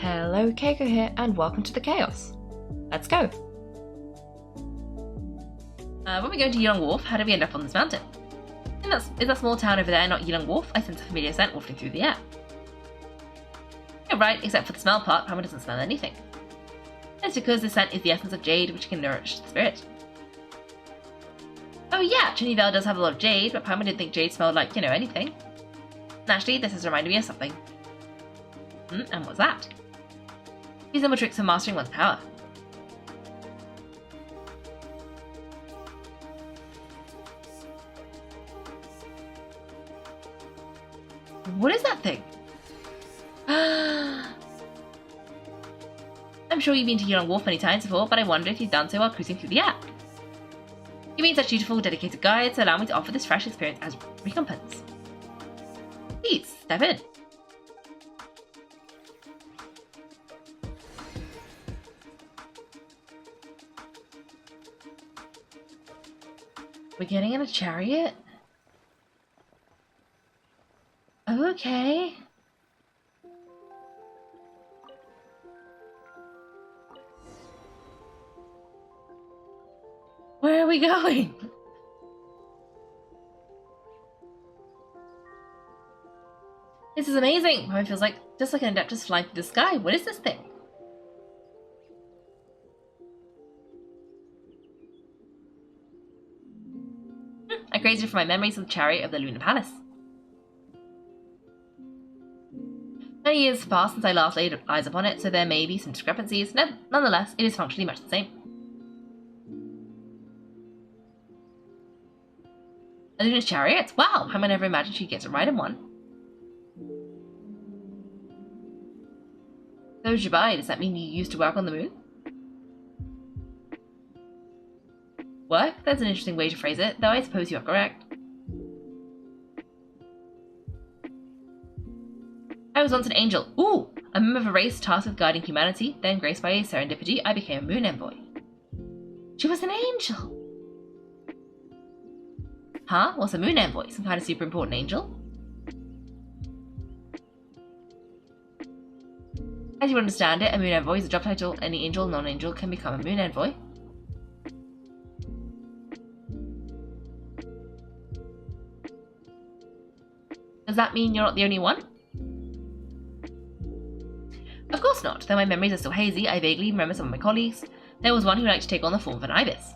Hello, Kaiko here, and welcome to the chaos. Let's go. When we go to Yilong Wharf, how did we end up on this mountain? Is that small town over there not Yilong Wharf? I sense a familiar scent wafting through the air. You're right, except for the smell part, Paimon doesn't smell anything. That's because the scent is the essence of jade, which can nourish the spirit. Oh yeah, Chunibel does have a lot of jade, but Paimon didn't think jade smelled like, anything. Naturally, this has reminded me of something. And what's that? These are more tricks for mastering one's power. What is that thing? I'm sure you've been to Yilong Wharf many times before, but I wonder if you've done so while cruising through the air. You've been such dutiful, dedicated guides, so allow me to offer this fresh experience as recompense. Please, step in. We're getting in a chariot? Oh, okay. Where are we going? This is amazing! It feels like just like an adeptus flying through the sky. What is this thing? I crazed it from my memories of the chariot of the Lunar Palace. Many years have passed since I last laid eyes upon it, so there may be some discrepancies. Nonetheless, it is functionally much the same. A lunar chariot? Wow! How I never imagined she'd get to ride in one. So, Zibai, does that mean you used to work on the moon? Work? That's an interesting way to phrase it, though I suppose you are correct. I was once an angel. Ooh! A member of a race tasked with guiding humanity, then graced by a serendipity, I became a moon envoy. She was an angel! Huh? What's a moon envoy? Some kind of super important angel? As you understand it, a moon envoy is a job title. Any angel, non-angel can become a moon envoy. Does that mean you're not the only one? Of course not. Though my memories are still hazy, I vaguely remember some of my colleagues. There was one who liked to take on the form of an ibis.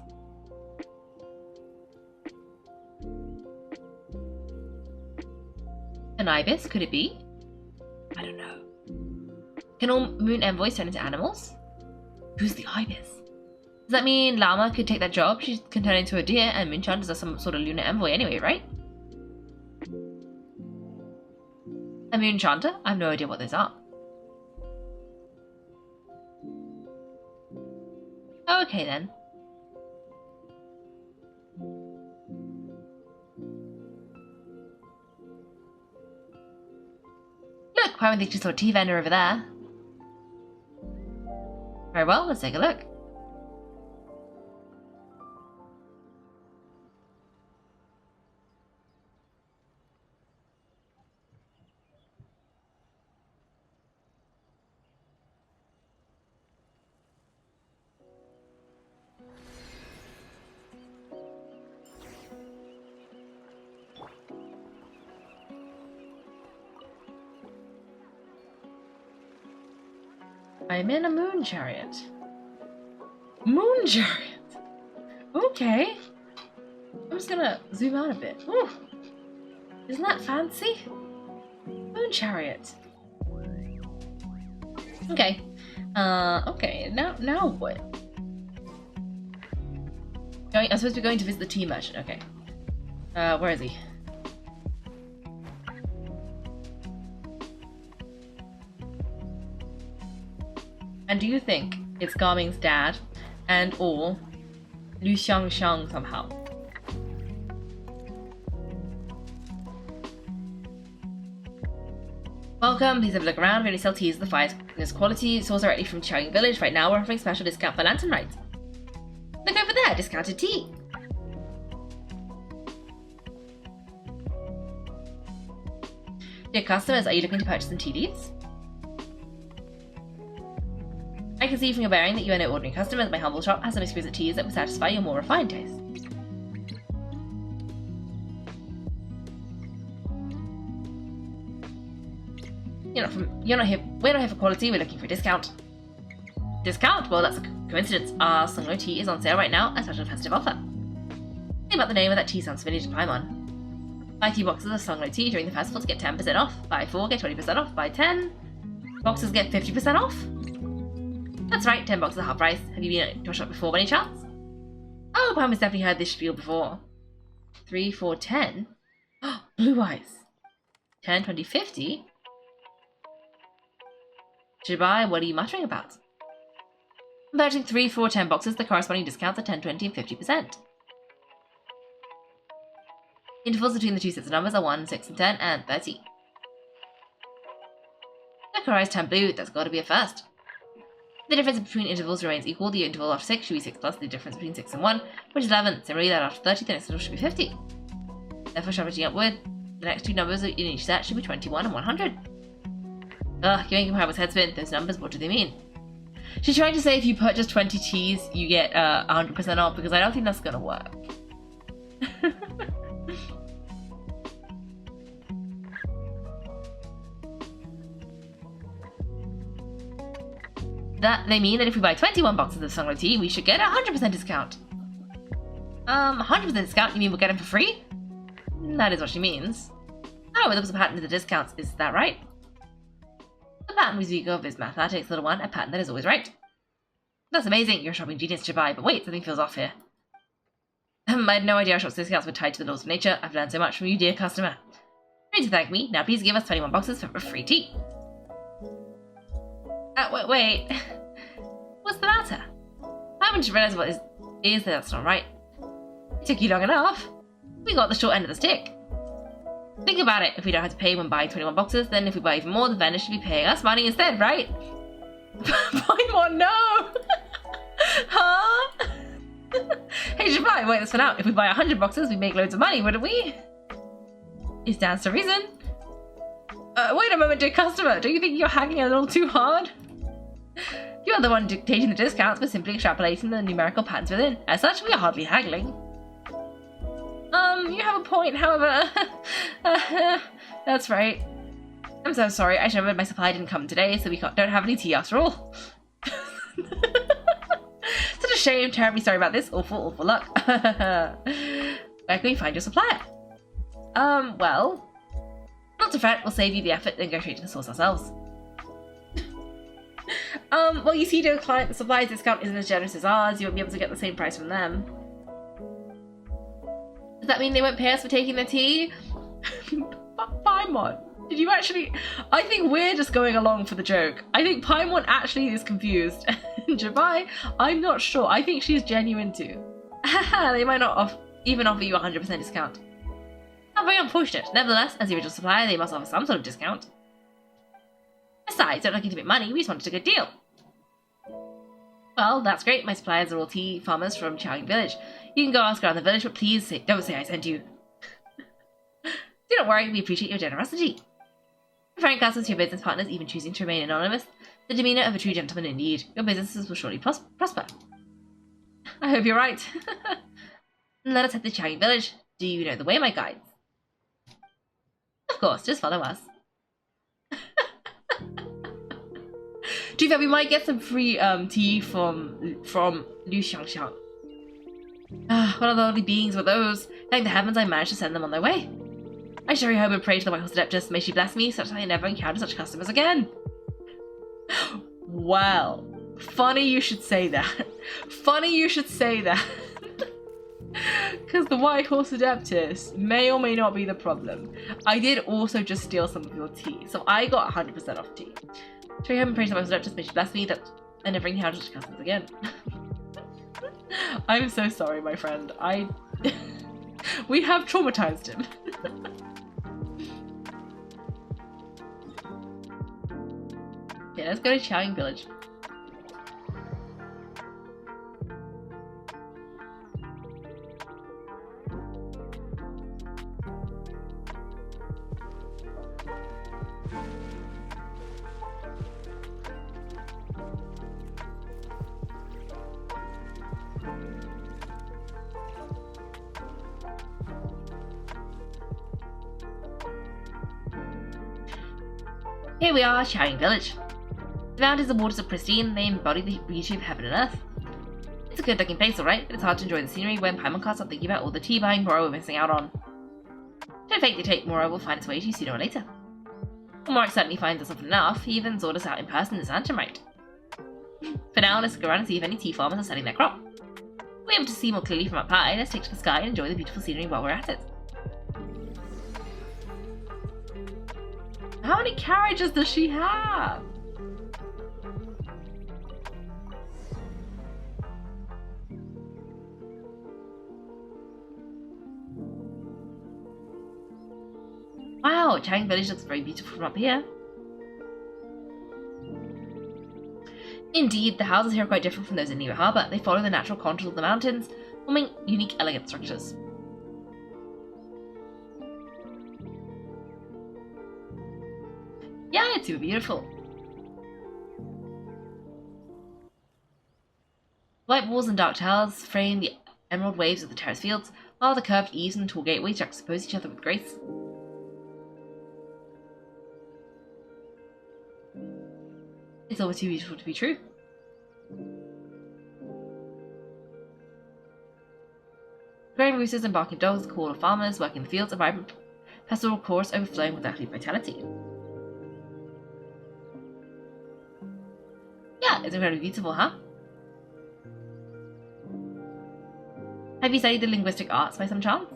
An ibis? Could it be? I don't know. Can all moon envoys turn into animals? Who's the ibis? Does that mean Llama could take that job? She can turn into a deer, and Moonchant is some sort of lunar envoy anyway, right? A Moonchanter? I have no idea what those are. Okay then. Look, why would they just saw a tea vendor over there? Very well, let's take a look. I'm in a moon chariot. Moon chariot? Okay. I'm just gonna zoom out a bit. Ooh. Isn't that fancy? Moon chariot. Okay. Okay, now what? I'm supposed to be going to visit the tea merchant, okay. Where is he? And do you think it's Garming's dad and or Lu Xiangxiang somehow? Welcome, please have a look around. We only sell teas of the finest quality, sourced directly from Qiaoying Village. Right now we're offering special discount for lantern rides. Look over there, discounted tea. Dear customers, are you looking to purchase some tea leaves? I can see from your bearing that you are no ordinary customer, that my humble shop has some exquisite teas that will satisfy your more refined taste. We're not here for quality, we're looking for a discount. Discount? Well, that's a coincidence. Our Sunglo tea is on sale right now as part of a festive offer. Think about the name of that tea sounds familiar to Paimon. Buy 3 boxes of Sunglo tea during the festival to get 10% off. Buy 4, get 20% off. Buy 10 boxes, get 50% off. That's right, 10 boxes at half price. Have you been to a shop before by any chance? Oh, Paimon's definitely heard this spiel before. 3, 4, 10? Blue eyes. 10, 20, 50? Zibai, what are you muttering about? I'm purchasing 3, 4, 10 boxes, the corresponding discounts are 10, 20, and 50%. Intervals between the two sets of numbers are 1, 6, and 10, and 30. Decorized 10 blue, that's got to be a first. The difference between intervals remains equal. The interval after 6 should be 6 plus the difference between 6 and 1, which is 11. Similarly, that after 30, the next interval should be 50. Therefore, shuffling upward, the next two numbers in each set should be 21 and 100. Ugh, you're making Paimon's head spin. Those numbers, what do they mean? She's trying to say if you purchase 20 teas, you get 100% off, because I don't think that's gonna work. That they mean that if we buy 21 boxes of Sunglo tea, we should get a 100% discount. 100% discount? You mean we'll get them for free? That is what she means. Oh, there was a pattern to the discounts, is that right? The pattern we speak of is mathematics, little one, a pattern that is always right. That's amazing, you're a shopping genius, Zibai, but wait, something feels off here. I had no idea our shop's discounts were tied to the laws of nature. I've learned so much from you, dear customer. You need to thank me. Now please give us 21 boxes for free tea. Wait. What's the matter? I haven't just realised what is that's not right. It took you long enough. We got the short end of the stick. Think about it. If we don't have to pay when buying 21 boxes, then if we buy even more, the vendor should be paying us money instead, right? Buy more? No! Huh? Hey, Zibai, wait this one out. If we buy 100 boxes, we make loads of money, wouldn't we? It stands to reason. Wait a moment, dear customer. Don't you think you're haggling a little too hard? You're the one dictating the discounts, but simply extrapolating the numerical patterns within. As such, we are hardly haggling. You have a point, however. That's right. I'm so sorry. I should remember my supply didn't come today, so we don't have any tea after all. Such a shame. Terribly sorry about this. Awful luck. Where can we find your supplier? Well, not to fret. We'll save you the effort and go straight to the source ourselves. Well, you see, dear client, the supplier's discount isn't as generous as ours. You won't be able to get the same price from them. Does that mean they won't pay us for taking the tea? Paimon, did you actually... I think we're just going along for the joke. I think Paimon actually is confused. Zibai, I'm not sure. I think she's genuine too. They might not even offer you a 100% discount. How very unfortunate. Nevertheless, as the original supplier, they must offer some sort of discount. Besides, they're looking to make money. We just wanted a good deal. Well, that's great. My suppliers are all tea farmers from Xiangxiang village. You can go ask around the village, but please don't say I sent you. Do not worry, we appreciate your generosity. Referring classes to your business partners, even choosing to remain anonymous, the demeanour of a true gentleman indeed. Your businesses will surely prosper. I hope you're right. Let us head to Xiangxiang village. Do you know the way, my guides? Of course, just follow us. Do you think we might get some free tea from Lu Xiangxiang? What lovely beings were those? Thank the heavens I managed to send them on their way. I shall hurry home and pray to the White Horse Adeptus. May she bless me, such that I never encounter such customers again. Well, funny you should say that. Funny you should say that. Because the White Horse Adeptus may or may not be the problem. I did also just steal some of your tea, so I got 100% off tea. Shall we home and pray to the White Horse Adeptus? May she bless me, that I never encounter such customers again. I'm so sorry, my friend. We have traumatized him. Okay, let's go to Xiangxiang village. Here we are, Xiaoyang Village. The mountains and waters are pristine, they embody the beauty of heaven and earth. It's a good looking place, alright, but it's hard to enjoy the scenery when Paimon can't stop thinking about all the tea buying Mora we're missing out on. Don't fake the tape, Mora will find its way to you sooner or later. When Mora certainly finds us often enough, he even sought us out in person this Anthem right. For now, let's go around and see if any tea farmers are selling their crop. If we're able to see more clearly from up high, let's take to the sky and enjoy the beautiful scenery while we're at it. How many carriages does she have? Wow, Xiaoyang Village looks very beautiful from up here. Indeed, the houses here are quite different from those in Niue Harbour. They follow the natural contours of the mountains, forming unique, elegant structures. Yeah, it's super beautiful. White walls and dark towers frame the emerald waves of the terrace fields, while the curved eaves and tall gateways juxtapose each other with grace. It's almost too beautiful to be true. Growing roosters and barking dogs, the call of farmers working the fields, a vibrant pastoral chorus overflowing with earthly vitality. Yeah, it's incredibly beautiful, huh? Have you studied the linguistic arts by some chance?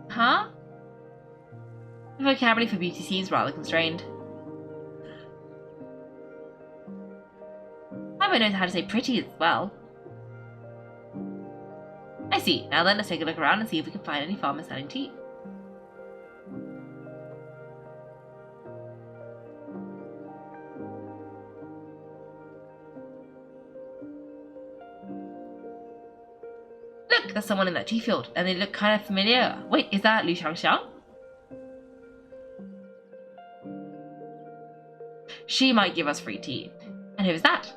Huh? The vocabulary for beauty seems rather constrained. I might know how to say pretty as well. I see. Now then, let's take a look around and see if we can find any farmers selling tea. Look, there's someone in that tea field, and they look kind of familiar. Wait, is that Lu Xiangxiang? She might give us free tea. And who is that?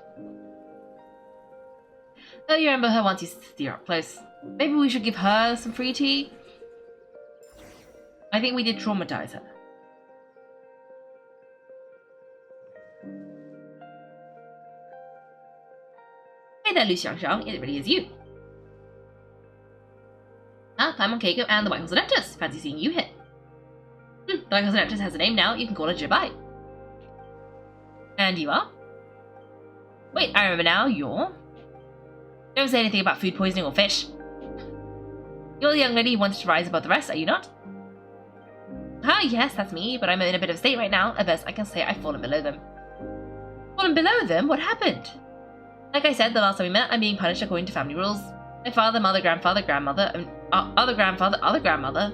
Oh, you remember her once you see her up close. Maybe we should give her some free tea? I think we did traumatize her. Hey there, Lu Xiangxiang. It really is you. Ah, Paimon, Kaiko, and the White Horse Adeptus. Fancy seeing you here. The White Horse Adeptus has a name now. You can call her Zibai. And you are? Wait, I remember now. You're... Don't say anything about food poisoning or fish. You're the young lady who wanted to rise above the rest, are you not? Ah, yes, that's me, but I'm in a bit of a state right now. At best, I can say I've fallen below them. Fallen below them? What happened? Like I said the last time we met, I'm being punished according to family rules. My father, mother, grandfather, grandmother, and other grandfather, other grandmother.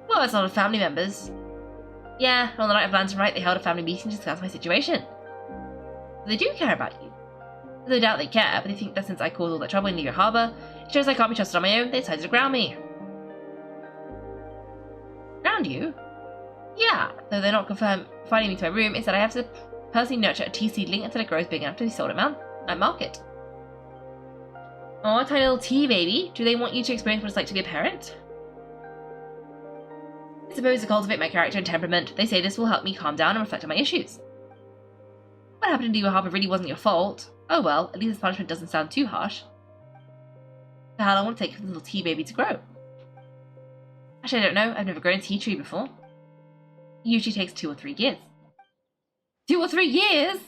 Well, that's a lot of family members. Yeah, on the night of Lantern Right, they held a family meeting to discuss my situation. They do care about you. There's no doubt they care, but they think that since I caused all that trouble in Niue Harbour, it shows I can't be trusted on my own, they decided to ground me. Ground you? Yeah, though they're not confining me to my room, it's that I have to personally nurture a tea seedling until it grows big enough to be sold at night market. Oh, tiny little tea baby. Do they want you to experience what it's like to be a parent? I suppose to cultivate my character and temperament, they say this will help me calm down and reflect on my issues. What happened in Niue Harbour really wasn't your fault. Oh well, at least this punishment doesn't sound too harsh. So how long will it take for the little tea baby to grow? Actually, I don't know. I've never grown a tea tree before. It usually takes 2 or 3 years. 2 or 3 years?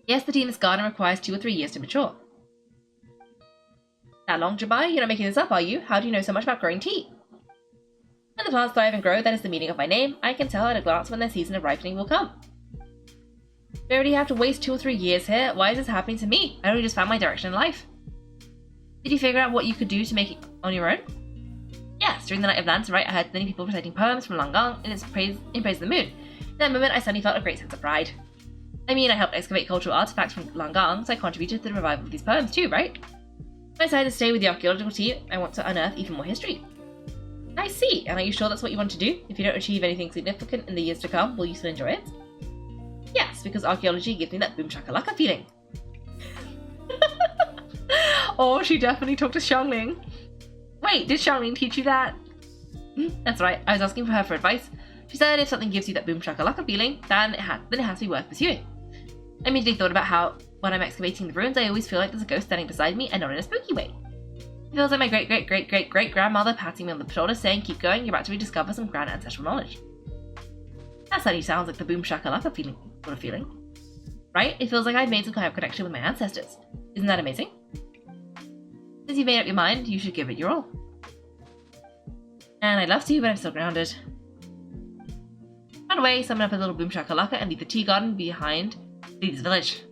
Yes, the tea in this garden requires 2 or 3 years to mature. That long, Zibai? You're not making this up, are you? How do you know so much about growing tea? When the plants thrive and grow, that is the meaning of my name. I can tell at a glance when their season of ripening will come. Do I already have to waste 2 or 3 years here? Why is this happening to me? I only just found my direction in life. Did you figure out what you could do to make it on your own? Yes, during the night of Lantern Right, I heard many people reciting poems from Langang in praise of the moon. In that moment, I suddenly felt a great sense of pride. I mean, I helped excavate cultural artifacts from Langang, so I contributed to the revival of these poems too, right? When I decided to stay with the archaeological team, I want to unearth even more history. I see, and are you sure that's what you want to do? If you don't achieve anything significant in the years to come, will you still enjoy it? Yes, because archaeology gives me that boom shakalaka feeling. Oh, she definitely talked to Xiangling. Wait, did Xiangling teach you that? That's right, I was asking for her for advice. She said if something gives you that boom shakalaka feeling, then it has to be worth pursuing. I immediately thought about how, when I'm excavating the ruins, I always feel like there's a ghost standing beside me, and not in a spooky way. It feels like my great-great-great-great-great-grandmother patting me on the shoulder saying, keep going, you're about to rediscover some grand ancestral knowledge. That certainly sounds like the boom shakalaka feeling. Right? It feels like I've made some kind of connection with my ancestors. Isn't that amazing? Since you've made up your mind, you should give it your all. And I'd love to, but I'm still grounded. Run away, summon up a little boom shakalaka, and leave the tea garden behind. Leave this village.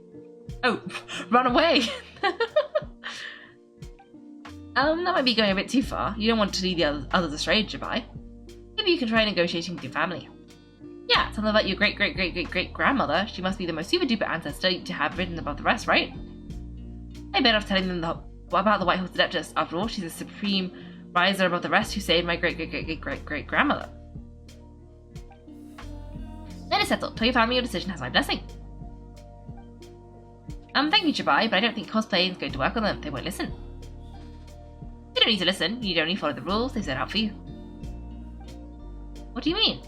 Oh, run away! That might be going a bit too far. You don't want to lead the others astray, Zibai. Maybe you can try negotiating with your family. Yeah, something about your great-great-great-great-great-grandmother. She must be the most super-duper ancestor to have written above the rest, right? I bet off telling them about the White Horse Adeptus. After all, she's the supreme riser above the rest who saved my great-great-great-great-great-grandmother. Then it's settled. Tell your family your decision has my blessing. Thank you, Zibai, but I don't think cosplaying is going to work on them. They won't listen. You don't need to listen. You only follow the rules they've set out for you. What do you mean?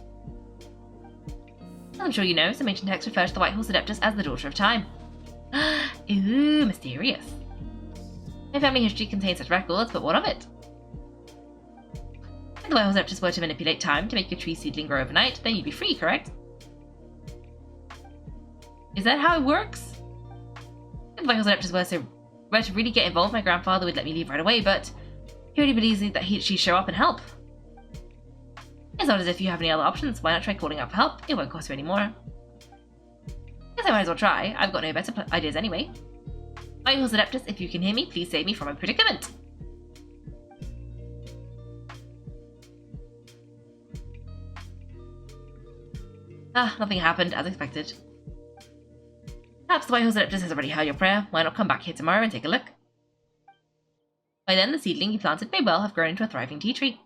As I'm sure you know, some ancient texts refer to the White Horse Adeptus as the Daughter of Time. Ooh, mysterious. My family history contains such records, but what of it? If the White Horse Adeptus were to manipulate time to make your tree seedling grow overnight, then you'd be free, correct? Is that how it works? If the White Horse Adeptus were to really get involved, my grandfather would let me leave right away, but he already believes that she'd show up and help. It's not as if you have any other options. Why not try calling out for help? It won't cost you any more. Guess I might as well try. I've got no better ideas anyway. White Horse Adeptus, if you can hear me, please save me from my predicament. Nothing happened, as expected. Perhaps the White Horse Adeptus has already heard your prayer. Why not come back here tomorrow and take a look? By then, the seedling you planted may well have grown into a thriving tea tree.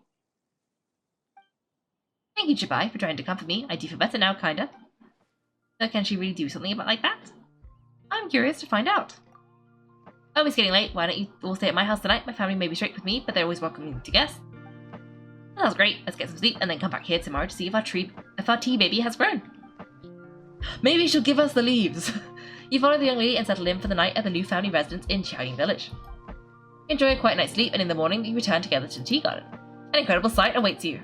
Thank you, Zibai, for trying to comfort me. I do feel better now, kinda. So can she really do something like that? I'm curious to find out. Oh, it's getting late. Why don't you all stay at my house tonight? My family may be strict with me, but they're always welcoming to guests. That was great. Let's get some sleep and then come back here tomorrow to see if our tea baby has grown. Maybe she'll give us the leaves. You follow the young lady and settle in for the night at the Lu family residence in Qiaoying village. Enjoy a quiet night's sleep, and in the morning you return together to the tea garden. An incredible sight awaits you.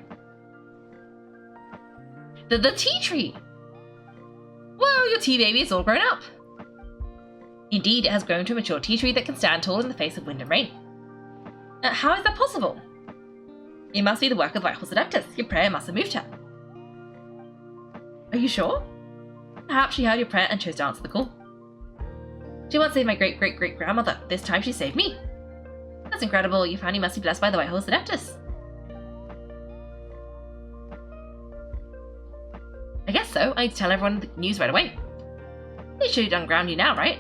The tea tree! Whoa, your tea baby is all grown up! Indeed, it has grown to a mature tea tree that can stand tall in the face of wind and rain. How is that possible? It must be the work of the White Horse Adeptus. Your prayer must have moved her. Are you sure? Perhaps she heard your prayer and chose to answer the call. She once saved my great-great-great-grandmother. This time she saved me. That's incredible. Your family must be blessed by the White Horse Adeptus. I guess so. I need to tell everyone the news right away. They should unground you now, right?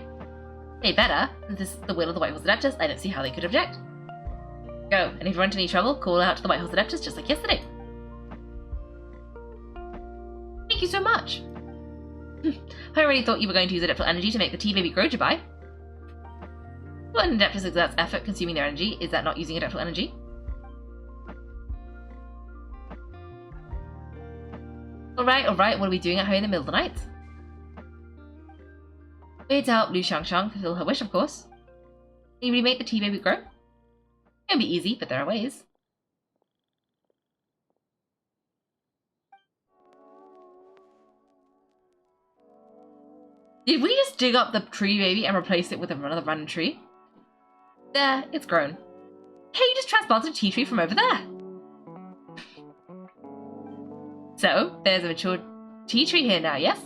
They better. Since this is the will of the White Horse Adeptus, I don't see how they could object. Go, and if you run into any trouble, call out to the White Horse Adeptus just like yesterday. Thank you so much. I already thought you were going to use adeptal energy to make the tea baby grow, Zibai. When an adeptus exerts effort consuming their energy, is that not using adeptal energy? Alright, what are we doing at home in the middle of the night? We're here to help Lu Xiangxiang fulfill her wish, of course. Can you remake the tea baby grow? It won't be easy, but there are ways. Did we just dig up the tree baby and replace it with another random tree? There, it's grown. Hey, you just transplanted a tea tree from over there! So, there's a mature tea tree here now, yes?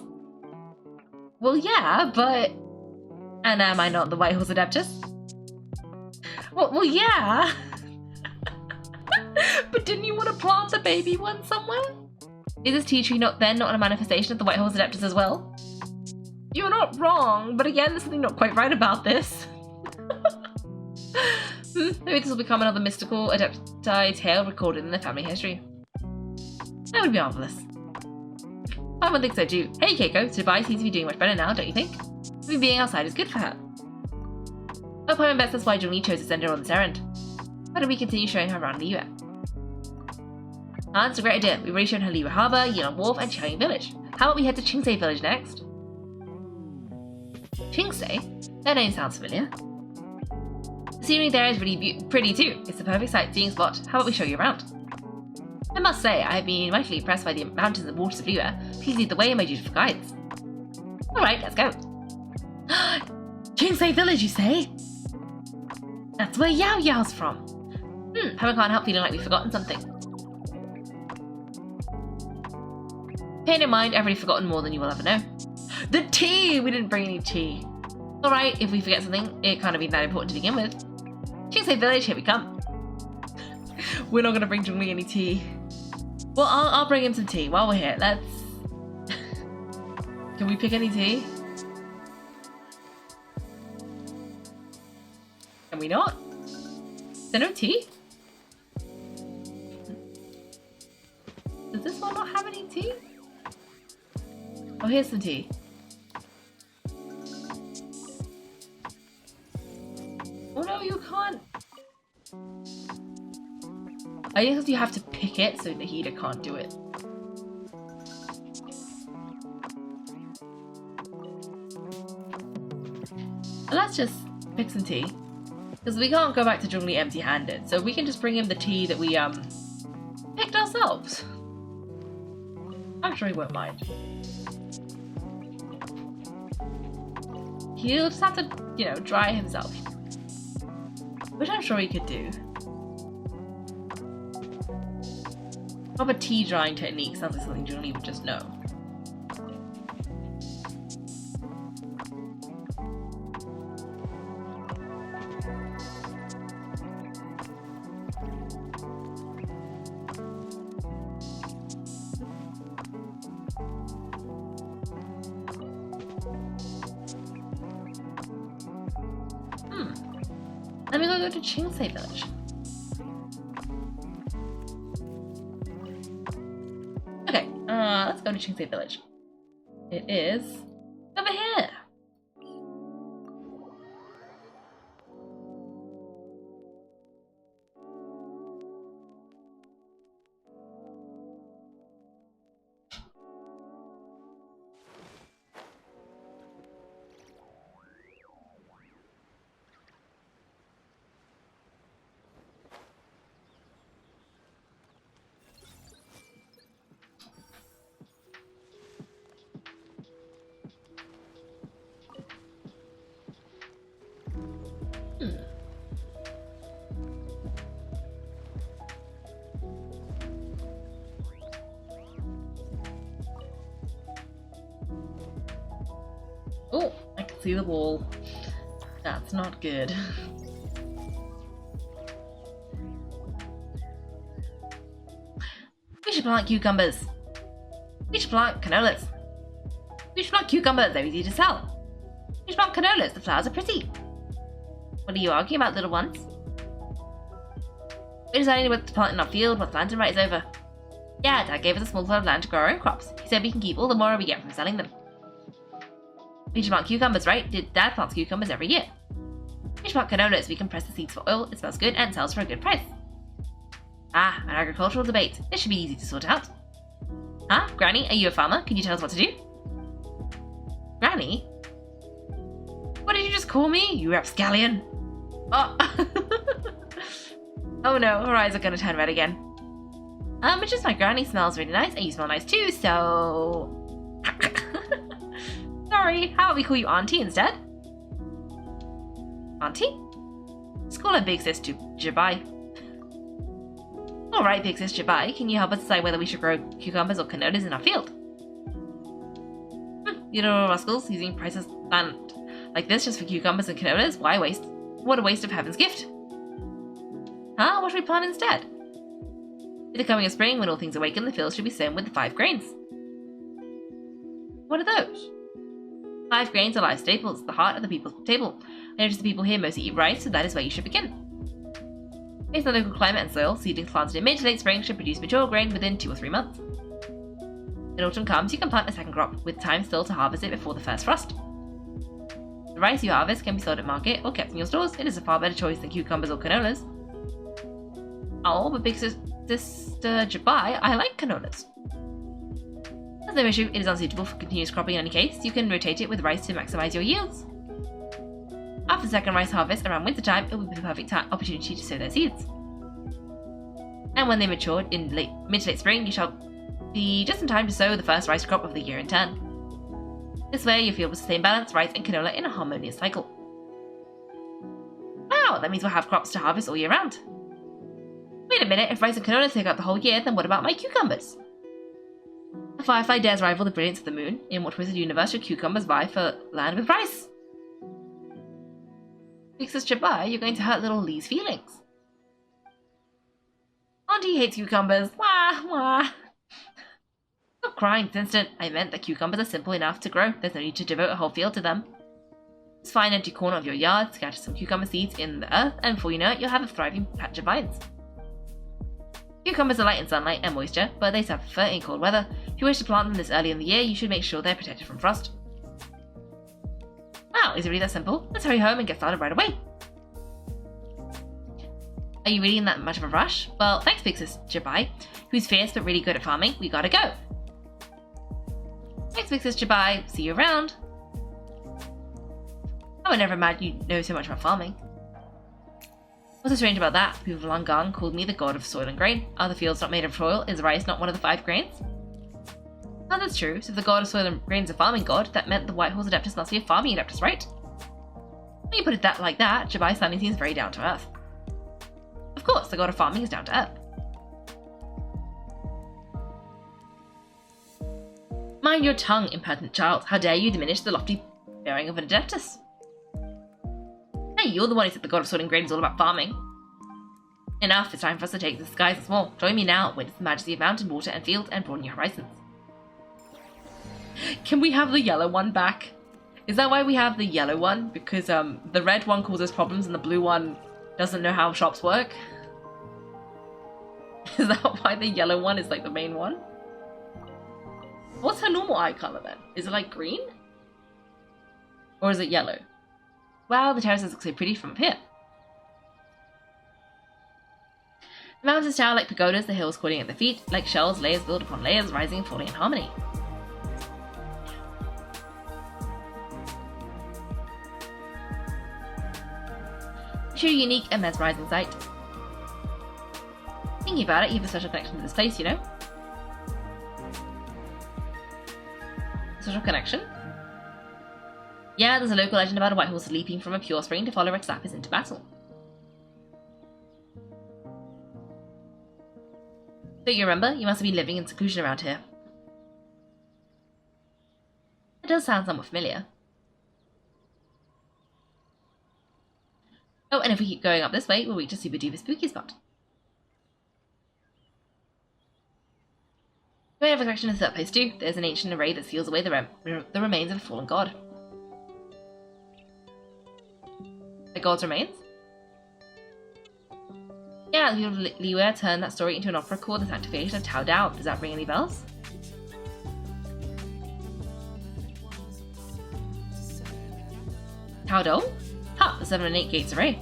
Well, yeah, but... And am I not the White Horse Adeptus? Well, yeah! But didn't you want to plant the baby one somewhere? Is this tea tree not a manifestation of the White Horse Adeptus as well? You're not wrong, but again, there's something not quite right about this. Maybe this will become another mystical Adepti tale recorded in their family history. That would be marvelous. I would think so too. Hey Kaiko, Zibai seems to be doing much better now, don't you think? Maybe being outside is good for her. Oh, Paimon bets that's why Zhongli chose to send her on this errand. Why don't we continue showing her around Liyue? Ah, that's a great idea. We've already shown her Liwa Harbour, Yilong Wharf, and Qiangyang Village. How about we head to Qingsei Village next? Qingsei? That name sounds familiar. The scenery there is really pretty too. It's the perfect sightseeing spot. How about we show you around? I must say, I've been mightily impressed by the mountains and waters of Liwa. Please lead the way, my dutiful guides. Alright, let's go. Qingsei Village, you say? That's where Yaoyao's from. Pema can't help feeling like we've forgotten something. Pay no mind, I've already forgotten more than you will ever know. The tea! We didn't bring any tea. Alright, if we forget something, it can't have been that important to begin with. Qingsei Village, here we come. We're not going to bring Zhongli any tea. Well, I'll bring him some tea while we're here. Let's... Can we pick any tea? Can we not? Is there no tea? Does this one not have any tea? Oh, here's some tea. Oh no, you can't. I guess you have to pick it so Nahida can't do it. Let's just pick some tea. Because we can't go back to Zhongli empty-handed, so we can just bring him the tea that we, picked ourselves. I'm sure he won't mind. He'll just have to, you know, dry himself. Which I'm sure he could do. Proper tea drying technique sounds like something Zhongli would just know. Let me go to Qingsei Village. Okay, let's go to Qingsei Village. It is over here. Oh, I can see the wall. That's not good. We should plant cucumbers. We should plant canolas. We should plant cucumbers, they're easy to sell. We should plant canolas, the flowers are pretty. What are you arguing about, little ones? We're deciding what to plant in our field once lantern right is over. Yeah, Dad gave us a small plot of land to grow our own crops. He said we can keep all the more we get from selling them. We should plant cucumbers, right? Dad plants cucumbers every year. We should plant canolas. We can press the seeds for oil. It smells good and sells for a good price. Ah, an agricultural debate. This should be easy to sort out. Huh? Granny, are you a farmer? Can you tell us what to do? Granny? What did you just call me? You rapscallion. Oh. Oh no, her eyes are gonna turn red again. It's just my granny smells really nice and you smell nice too, so... Sorry, how about we call you Auntie instead? Auntie? Let's call her Big Sis Zibai. Alright, Big Sis Zibai, can you help us decide whether we should grow cucumbers or canolas in our field? You little rascals, using priceless land like this just for cucumbers and canolas? Why waste? What a waste of heaven's gift. Huh? What should we plant instead? With the coming of spring, when all things awaken, the fields should be sown with the 5 grains. What are those? 5 grains are life staples, the heart of the people's table. I notice the people here mostly eat rice, so that is where you should begin. Based on local climate and soil, seedlings planted in mid to late spring should produce mature grain within 2 or 3 months. When autumn comes, you can plant a second crop, with time still to harvest it before the first frost. The rice you harvest can be sold at market or kept in your stores. It is a far better choice than cucumbers or canolas. Oh, but Big Sis Sister Zibai, I like canolas. There's no issue, it is unsuitable for continuous cropping in any case. You can rotate it with rice to maximize your yields. After the second rice harvest, around wintertime, it will be the perfect opportunity to sow their seeds. And when they mature in mid to late spring, you shall be just in time to sow the first rice crop of the year in turn. This way, your field will sustain balance, rice and canola in a harmonious cycle. Wow, that means we'll have crops to harvest all year round. Wait a minute, if rice and canola take up the whole year, then what about my cucumbers? A firefly dares rival the brilliance of the moon. In what twisted universe should cucumbers vie for land with rice? Because Zibai, you're going to hurt little Lee's feelings. Auntie hates cucumbers. Wah, wah. Stop crying this instant. I meant that cucumbers are simple enough to grow. There's no need to devote a whole field to them. Just find an empty corner of your yard, scatter some cucumber seeds in the earth, and before you know it, you'll have a thriving patch of vines. Cucumbers are light in sunlight and moisture, but they suffer in cold weather. If you wish to plant them this early in the year, you should make sure they're protected from frost. Wow, is it really that simple? Let's hurry home and get started right away. Are you really in that much of a rush? Well, thanks big sis Zibai, who's fierce but really good at farming. We gotta go. Thanks big sis Zibai. See you around. I would never imagine you know so much about farming. What's so strange about that? The people of Langang called me the god of soil and grain. Are the fields not made of soil? Is rice not one of the 5 grains? Oh, that's true. So if the god of soil and grain is a farming god, that meant the White Horse Adeptus must be a farming adeptus, right? When you put it like that, Zibai suddenly seems very down to earth. Of course, the god of farming is down to earth. Mind your tongue, impertinent child. How dare you diminish the lofty bearing of an adeptus? Hey, you're the one who said the god of soil and grain is all about farming. Enough, it's time for us to take the skies once more. Join me now, witness the majesty of mountain, water, and field, and broaden your horizons. Can we have the yellow one back? Is that why we have the yellow one? Because the red one causes problems and the blue one doesn't know how shops work? Is that why the yellow one is like the main one? What's her normal eye color then? Is it like green? Or is it yellow? Wow, the terraces look so pretty from up here. The mountains tower like pagodas, the hills cooling at their feet, like shells, layers built upon layers, rising and falling in harmony. Truly unique and mesmerizing sight. Thinking about it, you have a special connection to this place, you know? Social connection? Yeah, there's a local legend about a white horse leaping from a pure spring to follow its lappers into battle. Don't you remember? You must have been living in seclusion around here. It does sound somewhat familiar. Oh, and if we keep going up this way, we'll reach a super duper spooky spot. We have a connection to that place too. There's an ancient array that seals away the remains of a fallen god. The god's remains? Yeah, the people of Liwei turned that story into an opera called The Sanctification of Tao Dao. Does that ring any bells? Tao Dao? Ha! The 7 and 8 gates array.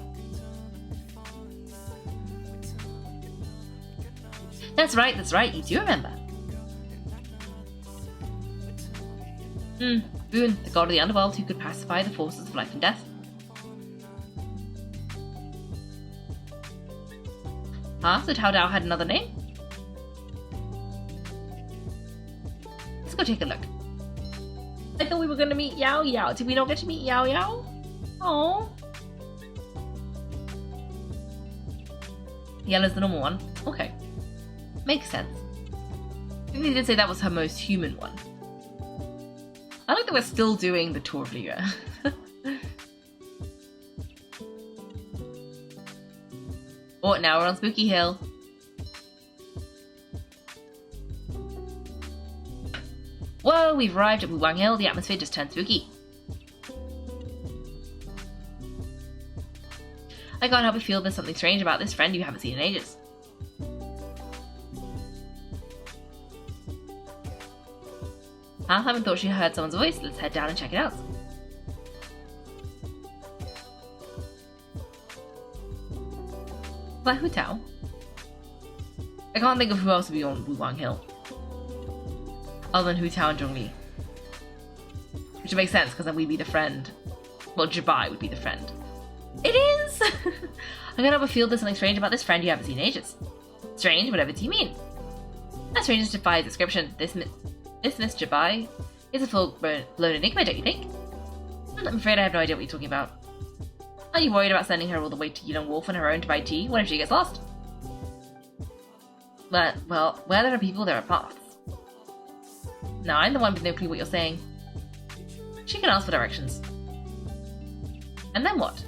That's right, you do remember. Boon, the god of the underworld who could pacify the forces of life and death. Huh? So Tao Dao had another name? Let's go take a look. I thought we were going to meet Yaoyao. Did we not get to meet Yaoyao? Oh. Yellow's the normal one. Okay. Makes sense. I think they did say that was her most human one. I like that we're still doing the tour of Liwei. Oh, now we're on Spooky Hill. Whoa, we've arrived at Wuwang Hill. The atmosphere just turned spooky. I can't help but feel there's something strange about this friend you haven't seen in ages. Huh? Haven't thought she heard someone's voice. Let's head down and check it out. Is that Hu Tao? I can't think of who else would be on Wuwang Hill. Other than Hu Tao and Zhongli. Which would make sense, because then we'd be the friend. Well, Zibai would be the friend. It is! I can't help but feel there's something strange about this friend you haven't seen in ages. Strange? Whatever do you mean? That strange defies description. This Miss Zibai is a full-blown enigma, don't you think? I'm afraid I have no idea what you're talking about. Are you worried about sending her all the way to Yilong Wharf on her own to buy tea? What if she gets lost? But, well, where there are people, there are paths. Now, I'm the one with no clue what you're saying. She can ask for directions. And then what?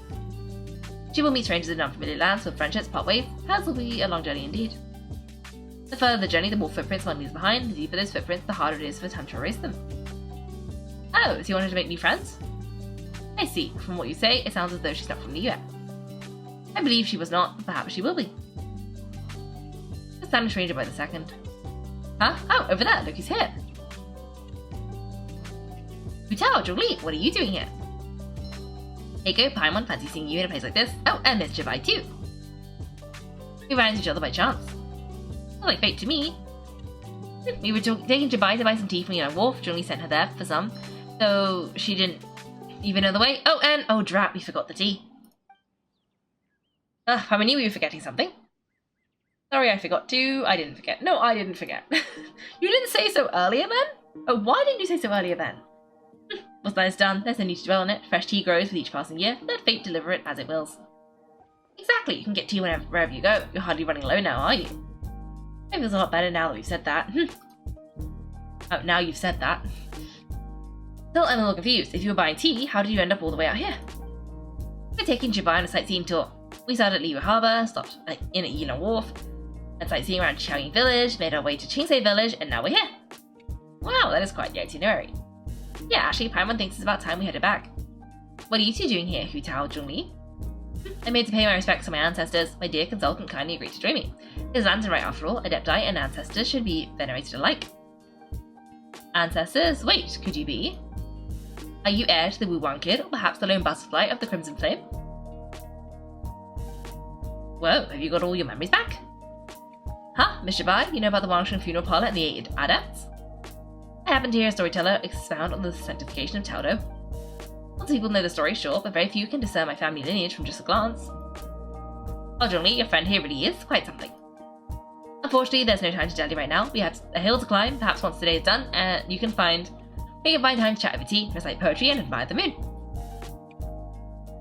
She will meet strangers in unfamiliar lands with friendships part ways. Hers will be a long journey indeed. The further the journey, the more footprints one leaves behind. The deeper those footprints, the harder it is for time to erase them. Oh, so you wanted to make new friends? I see. From what you say, it sounds as though she's not from the US. I believe she was not, but perhaps she will be. Just sound a stranger by the second. Huh? Oh, over there. Look, he's here. Hu Tao, Zhongli, what are you doing here? Kaiko, Paimon, fancy seeing you in a place like this. Oh, and Miss Zibai too. We ran into each other by chance. Not like fate to me. We were taking Zibai to buy some tea from Yilong Wharf. Zhongli sent her there for some, so she didn't even know the way. Oh, and oh drat, we forgot the tea. I knew we were forgetting something. Sorry, I forgot to. I didn't forget. No, I didn't forget. You didn't say so earlier then? Oh, why didn't you say so earlier then? What's done is done. There's no need to dwell on it. Fresh tea grows with each passing year. Let fate deliver it as it wills. Exactly. You can get tea wherever you go. You're hardly running low now, are you? It feels a lot better now that we've said that. Oh, now you've said that. Still, I'm a little confused. If you were buying tea, how did you end up all the way out here? We're taking Zibai on a sightseeing tour. We started at Liu Harbour, stopped in at Yilong Wharf, and sightseeing around Xiaoying Village, made our way to Qingse Village, and now we're here. Wow, that is quite the itinerary. Yeah, actually, Paimon thinks it's about time we headed back. What are you two doing here, Hu Tao, Zhongli? I made to pay my respects to my ancestors. My dear consultant kindly agreed to join me. His lands are right after all. Adepti and ancestors should be venerated alike. Ancestors? Wait, could you be? Are you heir to the Wuwang kid, or perhaps the lone butterfly of the Crimson Flame? Whoa, have you got all your memories back? Huh, Miss Zibai, you know about the Wangshan funeral parlor and the adepts? I happened to hear a storyteller expound on the sanctification of Taodo. Lots of people know the story, sure, but very few can discern my family lineage from just a glance. Well, Zhongli, your friend here really is quite something. Unfortunately, there's no time to dally right now. We have a hill to climb. Perhaps once today is done, we can find time to chat over tea, recite poetry, and admire the moon.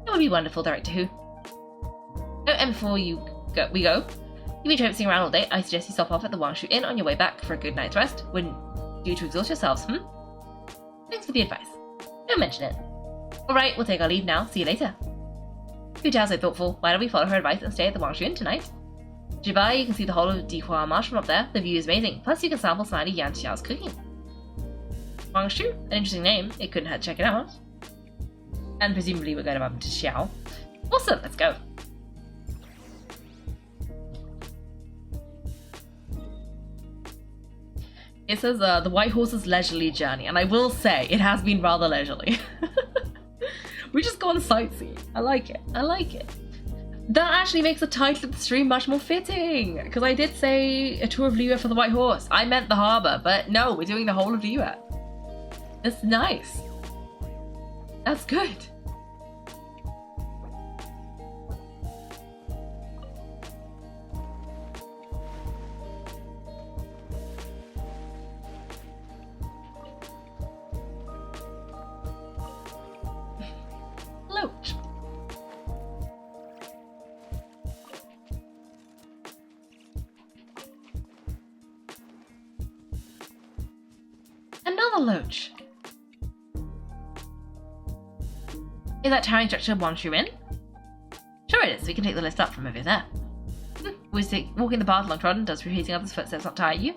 It would be wonderful, Director Hu. Oh, and before we go, you've been traipsing around all day. I suggest you stop off at the Wangshu Inn on your way back for a good night's rest. Wouldn't do to exhaust yourselves, Thanks for the advice. Don't mention it. Alright, we'll take our leave now. See you later. Hu Tao's so thoughtful. Why don't we follow her advice and stay at the Wangshu Inn tonight? Zibai, you can see the whole of Dihua Marsh from up there. The view is amazing. Plus, you can sample Smiley Yan Xiao's cooking. Wangshu? An interesting name. It couldn't hurt to check it out. And presumably we're going to bump into Xiao. Awesome, let's go. It says, the White Horse's leisurely journey, and I will say, it has been rather leisurely. We just go on sightseeing. I like it. I like it. That actually makes the title of the stream much more fitting, because I did say a tour of Liyue for the White Horse. I meant the harbour, but no, we're doing the whole of Liyue. That's nice. That's good. Loach. Another loach. Is that towering structure Wangshu Inn? Sure it is. We can take the list up from over there. Walking the path along trodden, does repeating others' footsteps not tire you?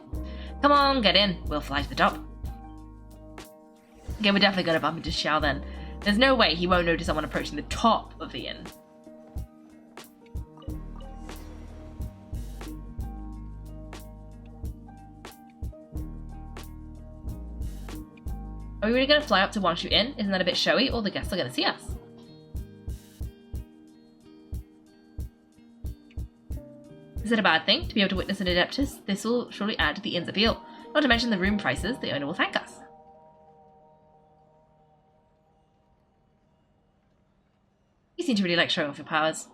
Come on, get in. We'll fly to the top. Okay, we're definitely going to bump into Xiao then. There's no way he won't notice someone approaching the top of the inn. Are we really going to fly up to Wangshu Inn? Isn't that a bit showy? All the guests are going to see us. Is Is it a bad thing to be able to witness an Adeptus? This will surely add to the inn's appeal. Not to mention the room prices, the owner will thank us. You seem to really like showing off your powers.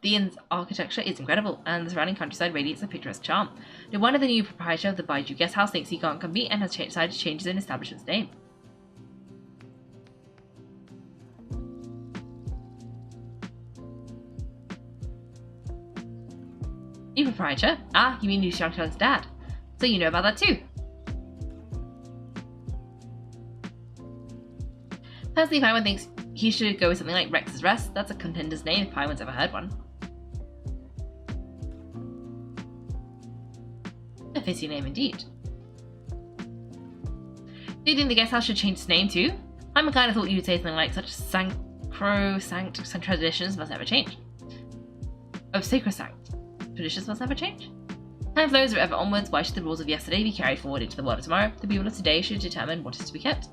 The inn's architecture is incredible, and the surrounding countryside radiates a picturesque charm. No wonder the new proprietor of the Baiju guest house thinks he can't compete and has decided to change his own establishment's name. New proprietor? Ah, you mean Lu Xiangxiang's dad. So you know about that too. Personally, Paimon thinks he should go with something like Rex's Rest. That's a contender's name if Paimon's ever heard one. A fitting name indeed. Do you think the guest house should change its name too? I kind of thought you'd say something like such sacrosanct traditions must never change. Oh, sacrosanct. Traditions must never change? Time flows forever onwards. Why should the rules of yesterday be carried forward into the world of tomorrow? The people of today should determine what is to be kept.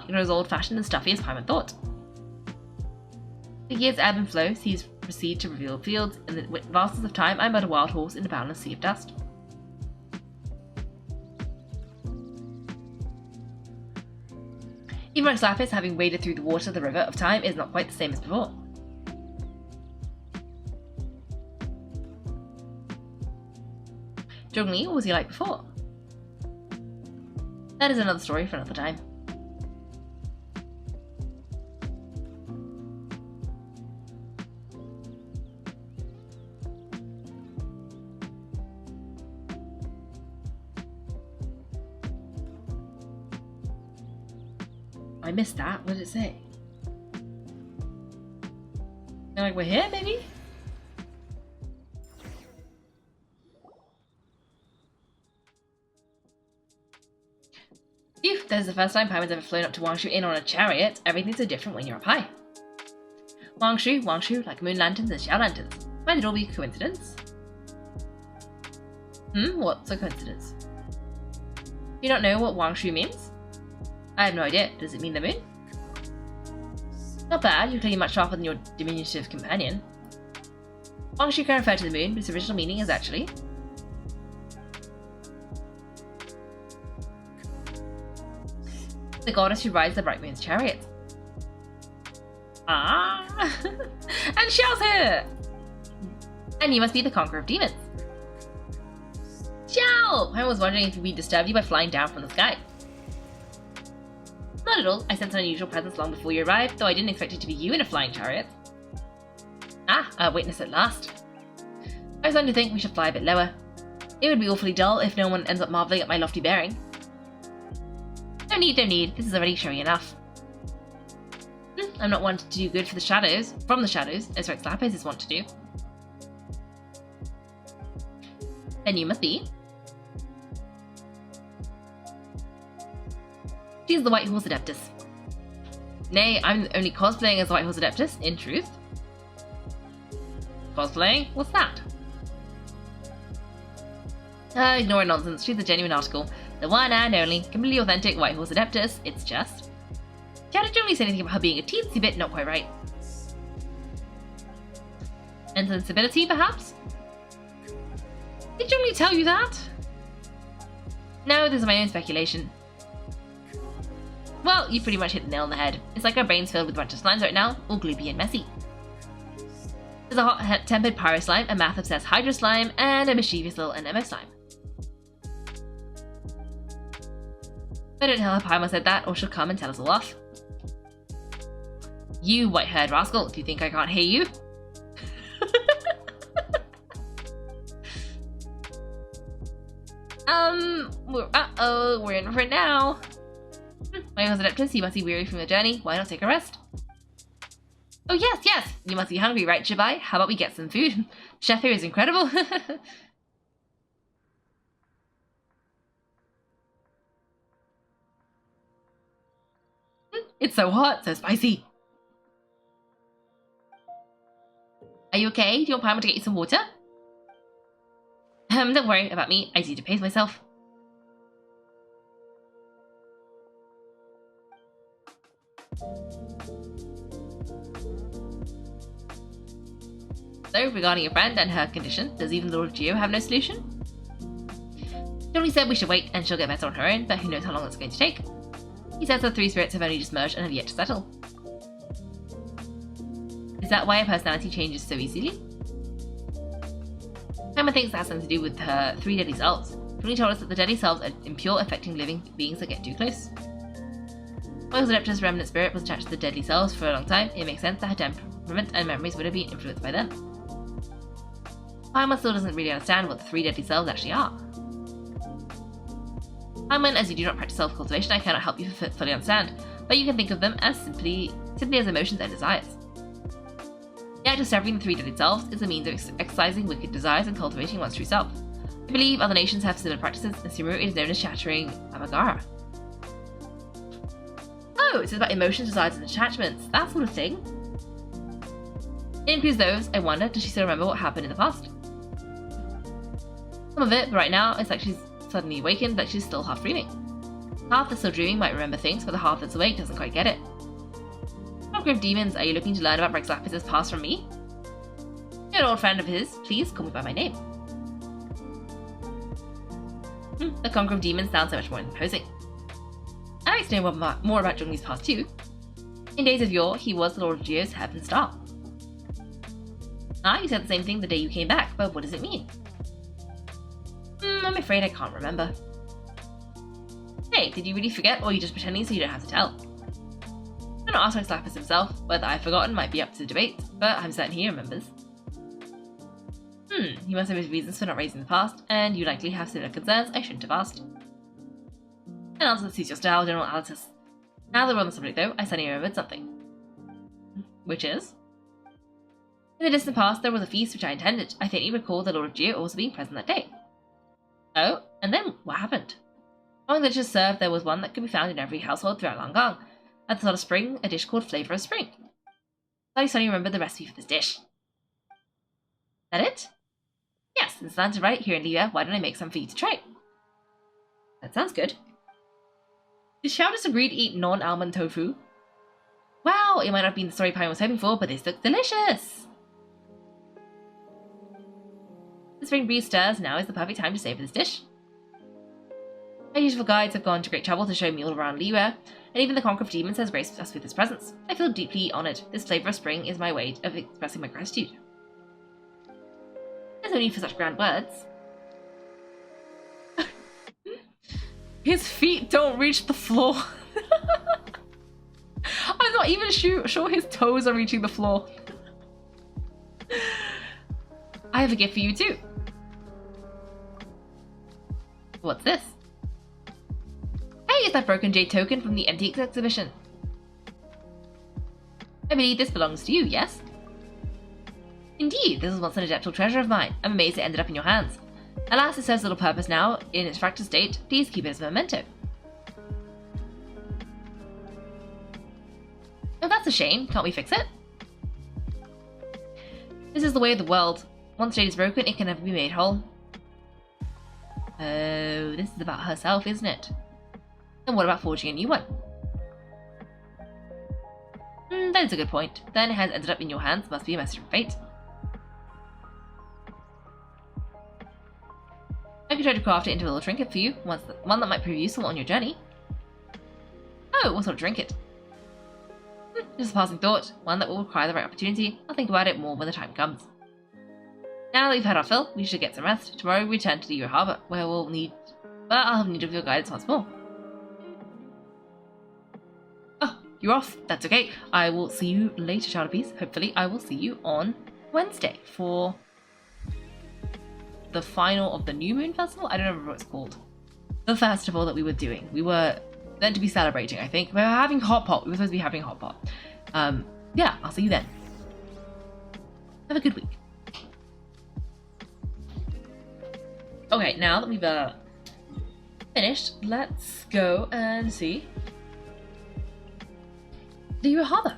You're as old-fashioned and stuffy as Paimon thought. The years ebb and flow, seas proceed to reveal fields. In the vastness of time, I'm but a wild horse in a boundless sea of dust. Even Rex Lapis, having waded through the water of the river of time, is not quite the same as before. Zhongli, what was he like before? That is another story for another time. I missed that. What did it say? Like we're here, maybe? Phew, that is the first time Paimon's ever flown up to Wangshu Inn on a chariot. Everything's so different when you're up high. Wangshu, like moon lanterns and xiao lanterns. Might it all be a coincidence? What's a coincidence? Do you not know what Wangshu means? I have no idea. Does it mean the moon? Not bad, you're clearly much sharper than your diminutive companion. Wangshu can refer to the moon, but its original meaning is actually... the goddess who rides the bright moon's chariot. Ah! And Xiao's here! And you must be the conqueror of demons. Xiao! I was wondering if we disturbed you by flying down from the sky. Not at all. I sensed an unusual presence long before you arrived, though I didn't expect it to be you in a flying chariot. Ah, a witness at last. I was starting to think we should fly a bit lower. It would be awfully dull if no one ends up marvelling at my lofty bearing. No need. This is already showing enough. I'm not one to do good for the shadows, from the shadows, as Rex Lapis is wont to do. Then you must be. She's the White Horse Adeptus. Nay, I'm only cosplaying as the White Horse Adeptus, in truth. Cosplaying? What's that? Ignore her nonsense, she's a genuine article. The one and only, completely authentic White Horse Adeptus, it's just... She hadn't generally said anything about her being a teensy bit not quite right. Insensibility, perhaps? Did Zhongli tell you that? No, this is my own speculation. Well, you pretty much hit the nail on the head. It's like our brains filled with a bunch of slimes right now, all gloopy and messy. There's a hot-tempered pyro slime, a math-obsessed hydro slime, and a mischievous little Nemo slime. I don't tell her Paimon said that, or she'll come and tell us all off. You white-haired rascal, do you think I can't hear you? We're in for it now. My Horse Adeptus, you must be weary from your journey. Why not take a rest? Oh yes! You must be hungry, right, Zibai? How about we get some food? Chef here is incredible. It's so hot, so spicy. Are you okay? Do you want Paimon to get you some water? Don't worry about me. I need to pace myself. though, regarding your friend and her condition. Does even the Lord of Geo have no solution? She only said we should wait and she'll get better on her own, but who knows how long that's going to take. He says the three spirits have only just merged and have yet to settle. Is that why her personality changes so easily? Emma thinks that has something to do with her three deadly selves. She only told us that the deadly selves are impure, affecting living beings that get too close. While Adeptus' remnant spirit was attached to the deadly selves for a long time, it makes sense that her temperament and memories would have been influenced by them. Paimon still doesn't really understand what the three deadly selves actually are. Paimon, as you do not practice self-cultivation, I cannot help you fully understand, but you can think of them as simply as emotions and desires. The act of severing the three deadly selves is a means of exercising wicked desires and cultivating one's true self. I believe other nations have similar practices, and Sumeru it is known as shattering Amagara. Oh, it's about emotions, desires, and attachments, that sort of thing. It includes those. I wonder, does she still remember what happened in the past? Some of it, but right now, it's like she's suddenly awakened, but she's still half dreaming. The half that's still dreaming might remember things, but the half that's awake doesn't quite get it. What group of demons are you looking to learn about Rex Lapis' past from me? You're an old friend of his, please call me by my name. The Conqueror of Demons sounds so much more imposing. I like to know more about Zhongli's past too. In days of yore, he was the Lord of Geo's Heaven Star. You said the same thing the day you came back, but what does it mean? I'm afraid I can't remember. Hey, did you really forget, or are you just pretending so you don't have to tell? I'm not asking Slappers himself. Whether I've forgotten might be up to debate, but I'm certain he remembers. He must have his reasons for not raising the past, and you likely have similar concerns I shouldn't have asked. An answer that suits your style, General Alitus. Now that we're on the subject though, I suddenly remembered something. Which is? In the distant past, there was a feast which I attended. I faintly recall the Lord of Geo also being present that day. Oh, and then what happened? Among the dishes served, there was one that could be found in every household throughout Langang. At the start of spring, a dish called Flavor of Spring. I suddenly remembered the recipe for this dish. Is that it? Yes, since land's right here in Liya, why don't I make some for you to try? That sounds good. Did Xiao just agree to eat non-almond tofu? Wow, it might not have been the story Pine was hoping for, but this looks delicious! The spring breeze stirs, now is the perfect time to savor this dish. My useful guides have gone to great trouble to show me all around Liya, and even the Conqueror of Demons has graced us with his presence. I feel deeply honoured. This flavour of spring is my way of expressing my gratitude. There's no need for such grand words. His feet don't reach the floor. I'm not even sure his toes are reaching the floor. I have a gift for you too. What's this? Hey, it's that broken jade token from the Antiques exhibition. I believe this belongs to you, yes? Indeed, this was once an adeptal treasure of mine. I'm amazed it ended up in your hands. Alas, it serves little purpose now. In its fractured state, please keep it as a memento. Oh, that's a shame. Can't we fix it? This is the way of the world. Once jade is broken, it can never be made whole. Oh, this is about herself, isn't it? And what about forging a new one? That is a good point. Then it has ended up in your hands. Must be a message from fate. I could try to craft it into a little trinket for you, one that might prove useful on your journey. Oh, what sort of trinket? Just a passing thought, one that will require the right opportunity. I'll think about it more when the time comes. Now that we've had our fill, we should get some rest. Tomorrow we return to Liu Harbour, where I'll have need of your guidance once more. Oh, you're off. That's okay. I will see you later, Child of Peace. Hopefully I will see you on Wednesday for the final of the New Moon Festival? I don't remember what it's called. The festival that we were doing. We were meant to be celebrating, I think. We were having hot pot. We were supposed to be having hot pot. Yeah, I'll see you then. Have a good week. Okay, now that we've finished, let's go and see Liu Harbour.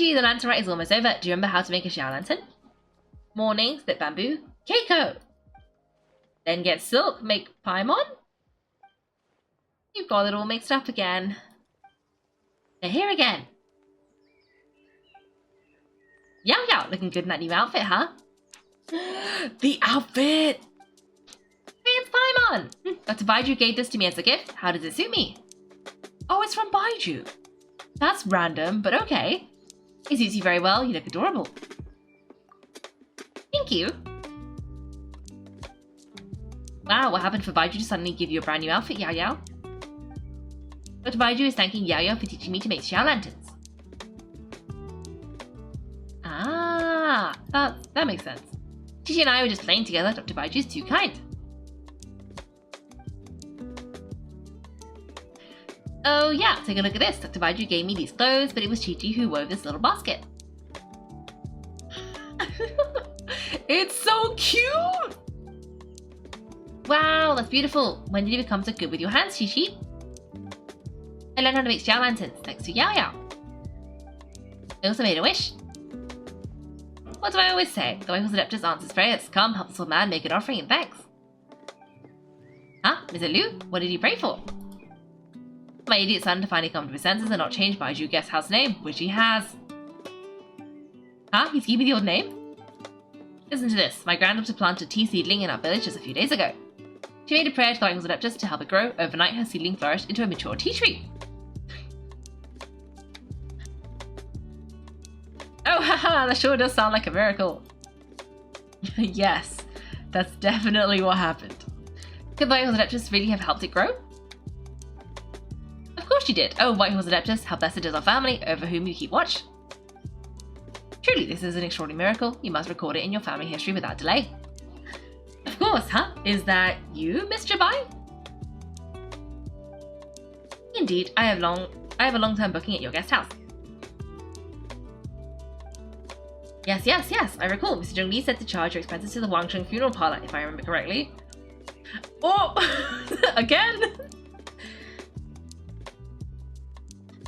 Chi, the lantern rite is almost over. Do you remember how to make a Xiao lantern? Morning, split bamboo. Kaiko! Then get silk, make paimon? You've got it all mixed up again. They're here again. Yaoyao, looking good in that new outfit, huh? The outfit! It's paimon! Dr. Baiju gave this to me as a gift. How does it suit me? Oh, it's from Baiju. That's random, but okay. It suits you very well. You look adorable. Thank you. Wow, what happened for Baiju to suddenly give you a brand new outfit, Yaoyao? Dr. Baiju is thanking Yaoyao for teaching me to make Xiao lanterns. Ah, that makes sense. Chi and I were just playing together. Dr. Baiju is too kind. Oh yeah, take a look at this. Dr. Baiju gave me these clothes, but it was Chi who wove this little basket. It's so cute! Wow, that's beautiful. When did you become so good with your hands, Chi? I learned how to make Xiao lanterns thanks to Yaoyao. I also made a wish. What do I always say? The Whitehorse Adeptus answers prayers. Come, help this old man make an offering and thanks. Huh? Is it Lu? What did he pray for? My idiot son to finally come to his senses and not change Baiju guest house name, which he has. Huh? He's giving me the old name? Listen to this. My granddaughter planted a tea seedling in our village just a few days ago. She made a prayer to the Whitehorse Adeptus to help it grow. Overnight, her seedling flourished into a mature tea tree. Oh, haha, that sure does sound like a miracle. Yes, that's definitely what happened. Could the Whitehorse Adeptus really have helped it grow? Of course you did. Oh, Whitehorse Adeptus, how blessed is our family, over whom you keep watch. Truly, this is an extraordinary miracle. You must record it in your family history without delay. Of course, huh? Is that you, Miss Zibai? Indeed, I have a long-term booking at your guest house. Yes, I recall. Mr. Zhongli said to charge your expenses to the Wangsheng funeral parlor, if I remember correctly. Oh! Again?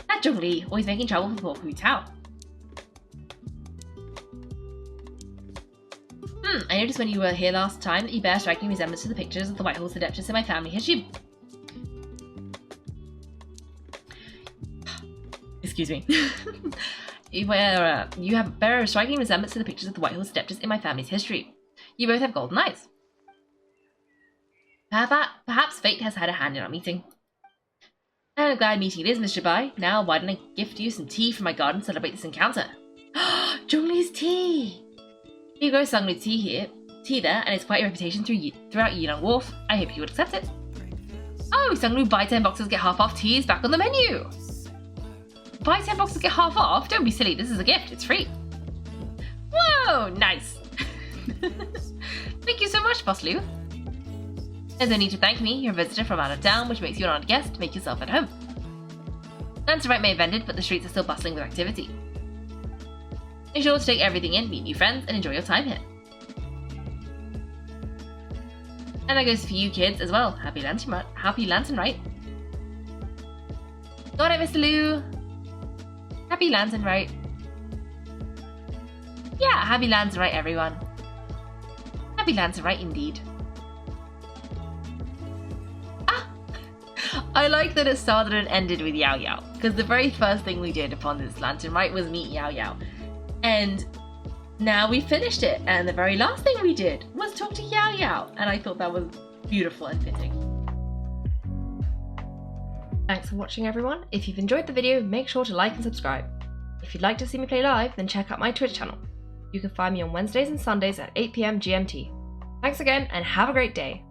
That Zhongli, always making trouble for poor Hu Tao. I noticed when you were here last time that you bear striking resemblance to the pictures of the Whitehorse Adeptus in my family history. Excuse me. You bear a striking resemblance to the pictures of the Whitehorse Adeptus in my family's history. You both have golden eyes. Perhaps fate has had a hand in our meeting. And a glad meeting it is, Miss Zibai. Now, why don't I gift you some tea from my garden to celebrate this encounter? Zhongli's tea! We grow Sunglu tea there, and it's quite a reputation throughout Yilong Wharf. I hope you would accept it. Oh, Sunglu buy 10 boxes get half off tea is back on the menu! Buy 10 boxes get half off? Don't be silly, this is a gift, it's free. Whoa, nice! Thank you so much, Boss Lu. There's no need to thank me, you're a visitor from out of town, which makes you an honored guest. Make yourself at home. Lantern Rite may have ended, but the streets are still bustling with activity. Make sure to take everything in, meet new friends, and enjoy your time here. And that goes for you kids as well. Happy Lantern Rite. Got it, Mr. Lu. Happy Lantern Rite. Yeah, happy Lantern Rite, everyone. Happy Lantern Rite indeed. I like that it started and ended with Yaoyao, because the very first thing we did upon this Lantern Rite was meet Yaoyao. And now we finished it, and the very last thing we did was talk to Yaoyao, and I thought that was beautiful and fitting. Thanks for watching, everyone. If you've enjoyed the video, make sure to like and subscribe. If you'd like to see me play live, then check out my Twitch channel. You can find me on Wednesdays and Sundays at 8 PM GMT. Thanks again, and have a great day.